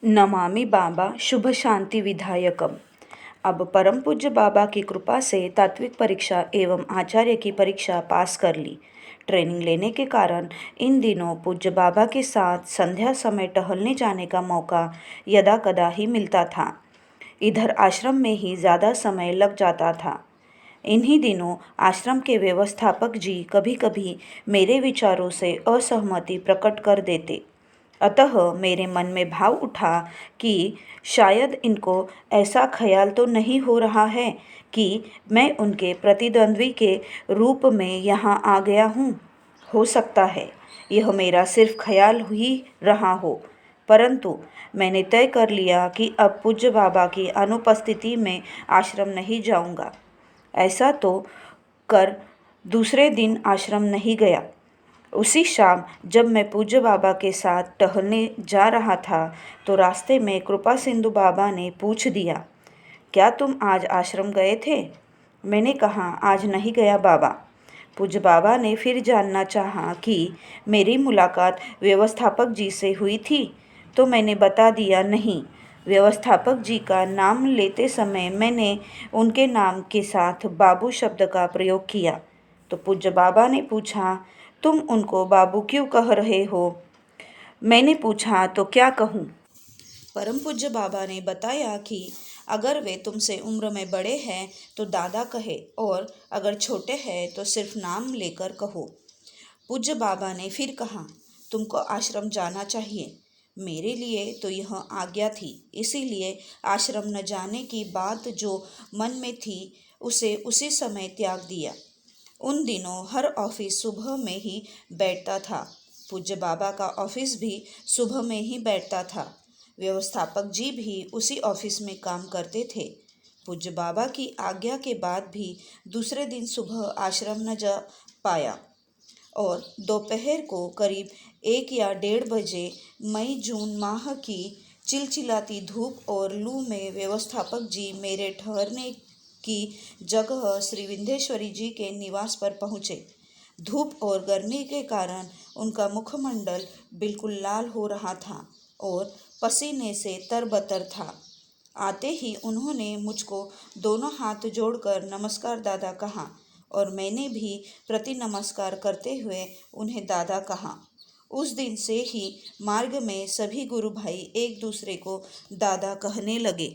नमामि बाबा शुभ शांति विधायकम। अब परम पूज्य बाबा की कृपा से तात्विक परीक्षा एवं आचार्य की परीक्षा पास कर ली। ट्रेनिंग लेने के कारण इन दिनों पूज्य बाबा के साथ संध्या समय टहलने जाने का मौका यदा कदा ही मिलता था। इधर आश्रम में ही ज़्यादा समय लग जाता था। इन्हीं दिनों आश्रम के व्यवस्थापक जी कभी कभी मेरे विचारों से असहमति प्रकट कर देते। अतः मेरे मन में भाव उठा कि शायद इनको ऐसा ख्याल तो नहीं हो रहा है कि मैं उनके प्रतिद्वंद्वी के रूप में यहाँ आ गया हूँ। हो सकता है यह मेरा सिर्फ ख्याल ही रहा हो, परंतु मैंने तय कर लिया कि अब पूज्य बाबा की अनुपस्थिति में आश्रम नहीं जाऊँगा। ऐसा तो कर दूसरे दिन आश्रम नहीं गया। उसी शाम जब मैं पूज्य बाबा के साथ टहलने जा रहा था तो रास्ते में कृपा सिंधु बाबा ने पूछ दिया, क्या तुम आज आश्रम गए थे? मैंने कहा, आज नहीं गया बाबा। पूज्य बाबा ने फिर जानना चाहा कि मेरी मुलाकात व्यवस्थापक जी से हुई थी, तो मैंने बता दिया नहीं। व्यवस्थापक जी का नाम लेते समय मैंने उनके नाम के साथ बाबू शब्द का प्रयोग किया। तो पूज्य बाबा ने पूछा, तुम उनको बाबू क्यों कह रहे हो? मैंने पूछा, तो क्या कहूँ? परम पूज्य बाबा ने बताया कि अगर वे तुमसे उम्र में बड़े हैं तो दादा कहे, और अगर छोटे हैं तो सिर्फ नाम लेकर कहो। पूज्य बाबा ने फिर कहा, तुमको आश्रम जाना चाहिए। मेरे लिए तो यह आज्ञा थी, इसीलिए आश्रम न जाने की बात जो मन में थी उसे उसी समय त्याग दिया। उन दिनों हर ऑफिस सुबह में ही बैठता था। पूज्य बाबा का ऑफिस भी सुबह में ही बैठता था। व्यवस्थापक जी भी उसी ऑफिस में काम करते थे। पूज्य बाबा की आज्ञा के बाद भी दूसरे दिन सुबह आश्रम न जा पाया और दोपहर को करीब 1 या 1:30 बजे मई जून माह की चिलचिलाती धूप और लू में व्यवस्थापक जी मेरे ठहरने की जगह श्री विंध्येश्वरी जी के निवास पर पहुँचे। धूप और गर्मी के कारण उनका मुखमंडल बिल्कुल लाल हो रहा था और पसीने से तरबतर था। आते ही उन्होंने मुझको दोनों हाथ जोड़कर नमस्कार दादा कहा और मैंने भी प्रति नमस्कार करते हुए उन्हें दादा कहा। उस दिन से ही मार्ग में सभी गुरु भाई एक दूसरे को दादा कहने लगे।